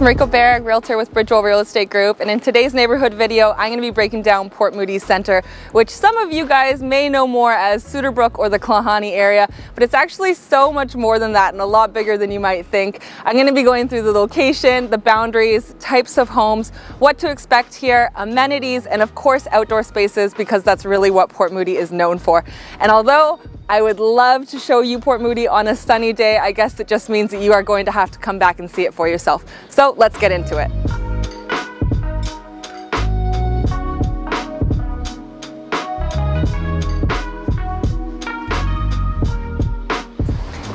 Mariko Berg, Realtor with Bridgewell Real Estate Group, and in today's neighborhood video, I'm going to be breaking down Port Moody Centre, which some of you guys may know more as Suterbrook or the Klahanie area, but it's actually so much more than that and a lot bigger than you might think. I'm going to be going through the location, the boundaries, types of homes, what to expect here, amenities, and of course outdoor spaces, because that's really what Port Moody is known for. And although I would love to show you Port Moody on a sunny day, I guess it just means that you are going to have to come back and see it for yourself. So let's get into it.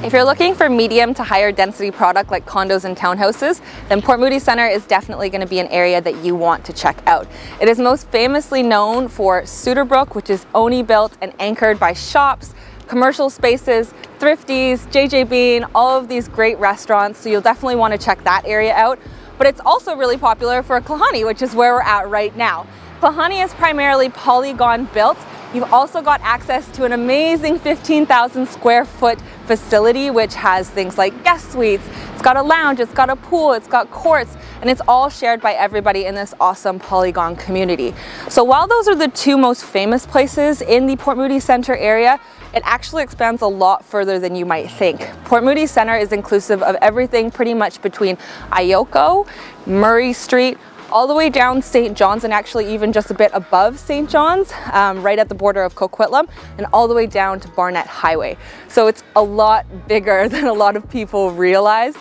If you're looking for medium to higher density product like condos and townhouses, then Port Moody Centre is definitely going to be an area that you want to check out. It is most famously known for Suterbrook, which is only built and anchored by shops, commercial spaces, Thrifties, JJ Bean, all of these great restaurants, so you'll definitely want to check that area out. But it's also really popular for Klahanie, which is where we're at right now. Klahanie is primarily polygon built. You've also got access to an amazing 15,000 square foot facility, which has things like guest suites. It's got a lounge, it's got a pool, it's got courts, and it's all shared by everybody in this awesome polygon community. So while those are the two most famous places in the Port Moody Centre area, it actually expands a lot further than you might think. Port Moody Centre is inclusive of everything pretty much between Ioco, Murray Street, all the way down St. John's, and actually even just a bit above St. John's, right at the border of Coquitlam, and all the way down to Barnet Highway. So it's a lot bigger than a lot of people realize.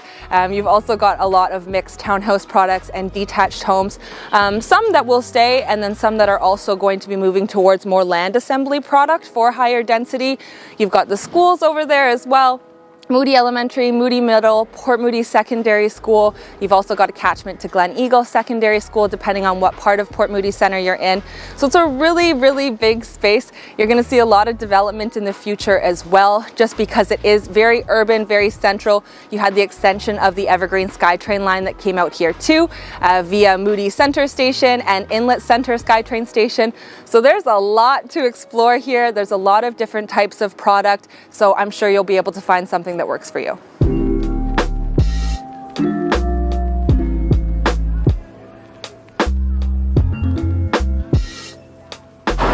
You've also got a lot of mixed townhouse products and detached homes, some that will stay, and then some that are also going to be moving towards more land assembly product for higher density. You've got the schools over there as well. Moody Elementary, Moody Middle, Port Moody Secondary School. You've also got a catchment to Glen Eagle Secondary School, depending on what part of Port Moody Centre you're in. So it's a really, really big space. You're going to see a lot of development in the future as well, just because it is very urban, very central. You had the extension of the Evergreen SkyTrain line that came out here too, via Moody Centre Station and Inlet Centre SkyTrain Station. So there's a lot to explore here. There's a lot of different types of product. So I'm sure you'll be able to find something that works for you.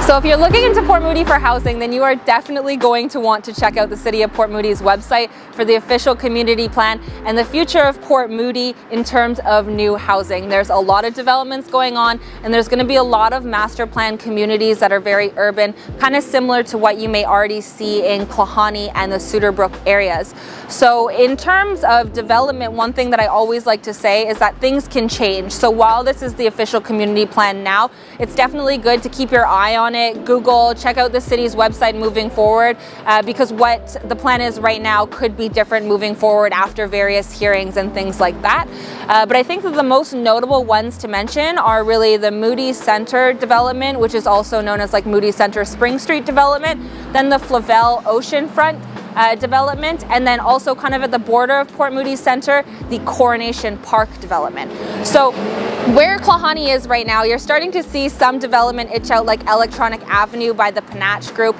So if you're looking into Port Moody for housing, then you are definitely going to want to check out the City of Port Moody's website for the official community plan and the future of Port Moody in terms of new housing. There's a lot of developments going on, and there's going to be a lot of master plan communities that are very urban, kind of similar to what you may already see in Klahanie and the Suterbrook areas. So in terms of development, one thing that I always like to say is that things can change. So while this is the official community plan now, it's definitely good to keep your eye on it. Google, check out the city's website moving forward, because what the plan is right now could be different moving forward after various hearings and things like that. But I think that the most notable ones to mention are really the Moody Centre development, which is also known as like Moody Centre Spring Street development, then the Flavel Oceanfront development, and then also kind of at the border of Port Moody Centre, the Coronation Park development. So where Klahanie is right now, you're starting to see some development itch out, like Electronic Avenue by the Panatch Group,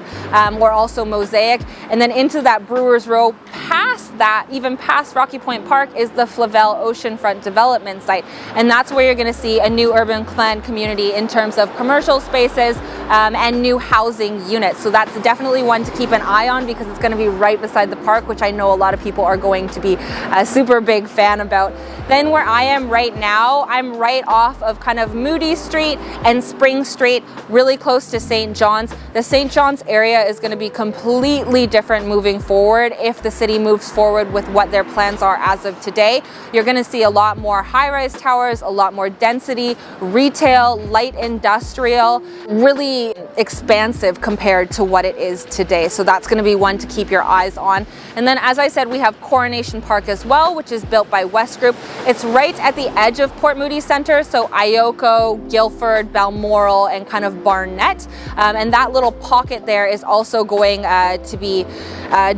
or also Mosaic, and then into that Brewers Row. Past that, even past Rocky Point Park, is the Flavel Oceanfront development site, and that's where you're going to see a new urban plan community in terms of commercial spaces and new housing units. So that's definitely one to keep an eye on, because it's going to be right beside the park, which I know a lot of people are going to be a super big fan about. Then where I am right now, I'm right off of kind of Moody Street and Spring Street, really close to St. John's. The St. John's area is going to be completely different moving forward if the city moves forward with what their plans are as of today. You're going to see a lot more high-rise towers, a lot more density, retail, light industrial, really expansive compared to what it is today. So that's going to be one to keep your eyes on. And then, as I said, we have Coronation Park as well, which is built by West Group. It's right at the edge of Port Moody Centre, so Ioco, Guildford, Balmoral, and kind of Barnet. And that little pocket there is also going to be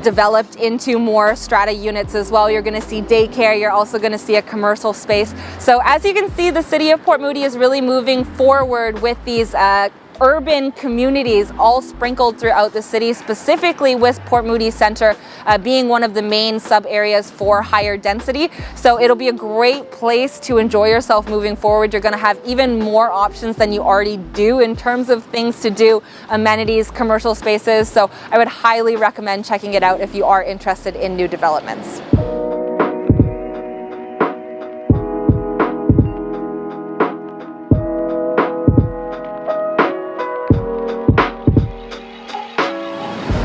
developed into more strata units as well. You're going to see daycare. You're also going to see a commercial space. So as you can see, the City of Port Moody is really moving forward with these urban communities all sprinkled throughout the city, specifically with Port Moody Centre being one of the main sub areas for higher density. So it'll be a great place to enjoy yourself moving forward. You're going to have even more options than you already do in terms of things to do, amenities, commercial spaces. So I would highly recommend checking it out if you are interested in new developments.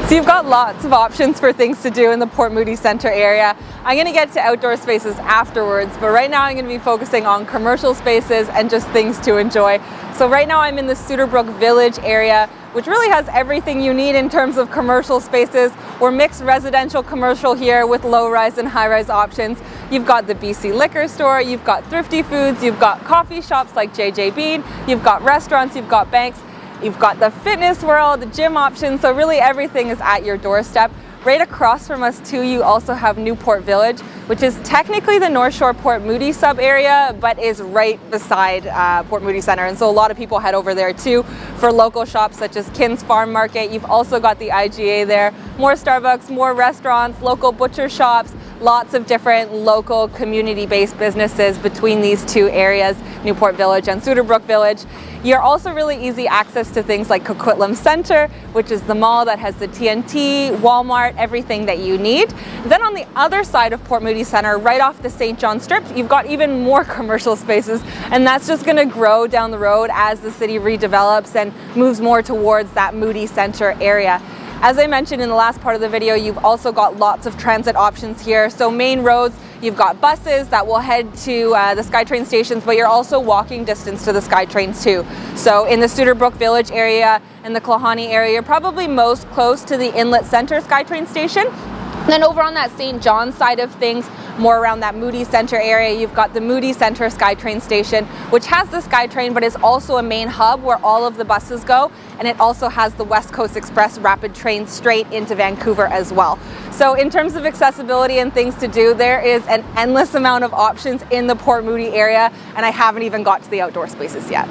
So you've got lots of options for things to do in the Port Moody Centre area. I'm going to get to outdoor spaces afterwards, but right now I'm going to be focusing on commercial spaces and just things to enjoy. So right now I'm in the Suterbrook Village area, which really has everything you need in terms of commercial spaces. We're mixed residential commercial here with low-rise and high-rise options. You've got the BC Liquor Store, you've got Thrifty Foods, you've got coffee shops like JJ Bean, you've got restaurants, you've got banks. You've got the fitness world, the gym options, so really everything is at your doorstep. Right across from us too, you also have Newport Village, which is technically the North Shore Port Moody sub area, but is right beside Port Moody Centre. And so a lot of people head over there too for local shops such as Kin's Farm Market. You've also got the IGA there, more Starbucks, more restaurants, local butcher shops, lots of different local community-based businesses between these two areas, Newport Village and Suterbrook Village. You're also really easy access to things like Coquitlam Centre, which is the mall that has the TNT, Walmart, everything that you need. Then on the other side of Port Moody Centre, right off the St. John Strip, you've got even more commercial spaces, and that's just going to grow down the road as the city redevelops and moves more towards that Moody Centre area. As I mentioned in the last part of the video, you've also got lots of transit options here. So main roads, you've got buses that will head to the SkyTrain stations, but you're also walking distance to the SkyTrains too. So in the Suterbrook Village area and the Klahanie area, you're probably most close to the Inlet Centre SkyTrain station. And then over on that St. John side of things, more around that Moody Centre area, you've got the Moody Centre SkyTrain station, which has the SkyTrain, but is also a main hub where all of the buses go. And it also has the West Coast Express rapid train straight into Vancouver as well. So in terms of accessibility and things to do, there is an endless amount of options in the Port Moody area, and I haven't even got to the outdoor spaces yet.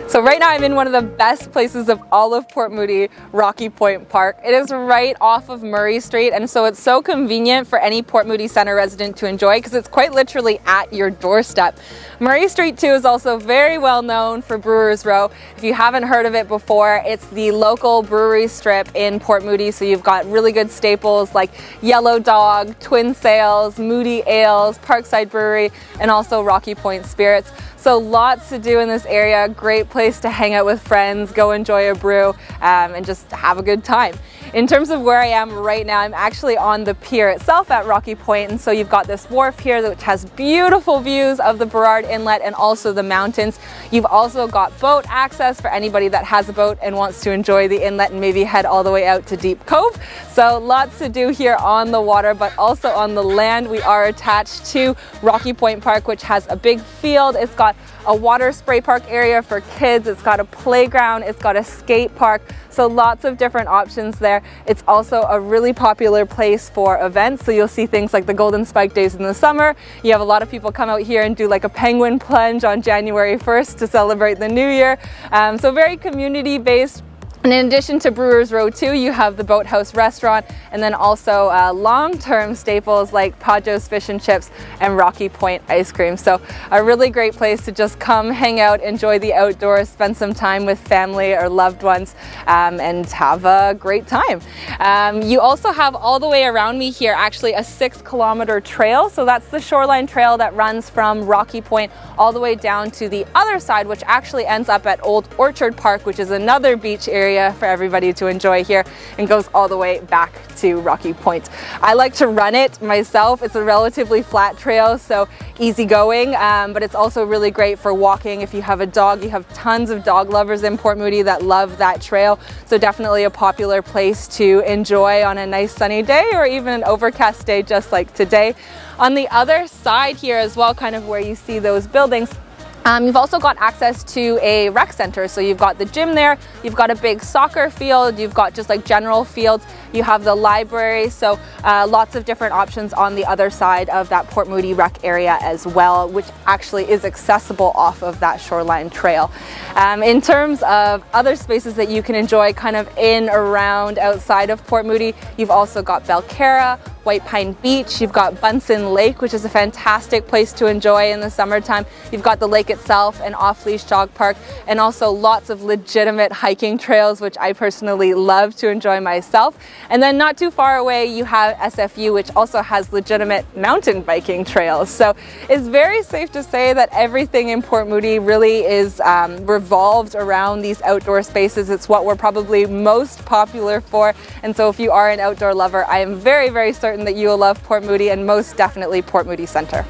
So right now I'm in one of the best places of all of Port Moody, Rocky Point Park. It is right off of Murray Street, and so it's so convenient for any Port Moody Centre resident to enjoy because it's quite literally at your doorstep. Murray Street too is also very well known for Brewers Row. If you haven't heard of it before, it's the local brewery strip in Port Moody, so you've got really good staples like Yellow Dog, Twin Sails, Moody Ales, Parkside Brewery, and also Rocky Point Spirits. So lots to do in this area, great place to hang out with friends, go enjoy a brew, and just have a good time. In terms of where I am right now, I'm actually on the pier itself at Rocky Point, and so you've got this wharf here which has beautiful views of the Burrard Inlet and also the mountains. You've also got boat access for anybody that has a boat and wants to enjoy the inlet and maybe head all the way out to Deep Cove. So lots to do here on the water, but also on the land. We are attached to Rocky Point Park, which has a big field. It's got a water spray park area for kids. It's got a playground. It's got a skate park. So lots of different options there. It's also a really popular place for events. So you'll see things like the Golden Spike Days in the summer. You have a lot of people come out here and do like a penguin plunge on January 1st to celebrate the new year. So very community based. And in addition to Brewers Row too, you have the Boathouse restaurant, and then also long-term staples like Pajo's Fish and Chips and Rocky Point ice cream. So a really great place to just come hang out, enjoy the outdoors, spend some time with family or loved ones, and have a great time. You also have all the way around me here actually a 6-kilometer trail. So that's the shoreline trail that runs from Rocky Point all the way down to the other side, which actually ends up at Old Orchard Park, which is another beach area for everybody to enjoy here, and goes all the way back to Rocky Point. I like to run it myself. It's a relatively flat trail, so easy going, but it's also really great for walking. If you have a dog, you have tons of dog lovers in Port Moody that love that trail, so definitely a popular place to enjoy on a nice sunny day or even an overcast day just like today. On the other side here as well, kind of where you see those buildings, You've also got access to a rec center, so you've got the gym there, you've got a big soccer field, you've got just like general fields, you have the library, so lots of different options on the other side of that Port Moody rec area as well, which actually is accessible off of that shoreline trail. In terms of other spaces that you can enjoy kind of in, around, outside of Port Moody, you've also got Belcarra, White Pine Beach, you've got Bunsen Lake, which is a fantastic place to enjoy in the summertime. You've got the lake itself, an off-leash dog park, and also lots of legitimate hiking trails, which I personally love to enjoy myself. And then not too far away, you have SFU, which also has legitimate mountain biking trails. So it's very safe to say that everything in Port Moody really is revolved around these outdoor spaces. It's what we're probably most popular for. And so if you are an outdoor lover, I am very, very certain that you will love Port Moody, and most definitely Port Moody Centre.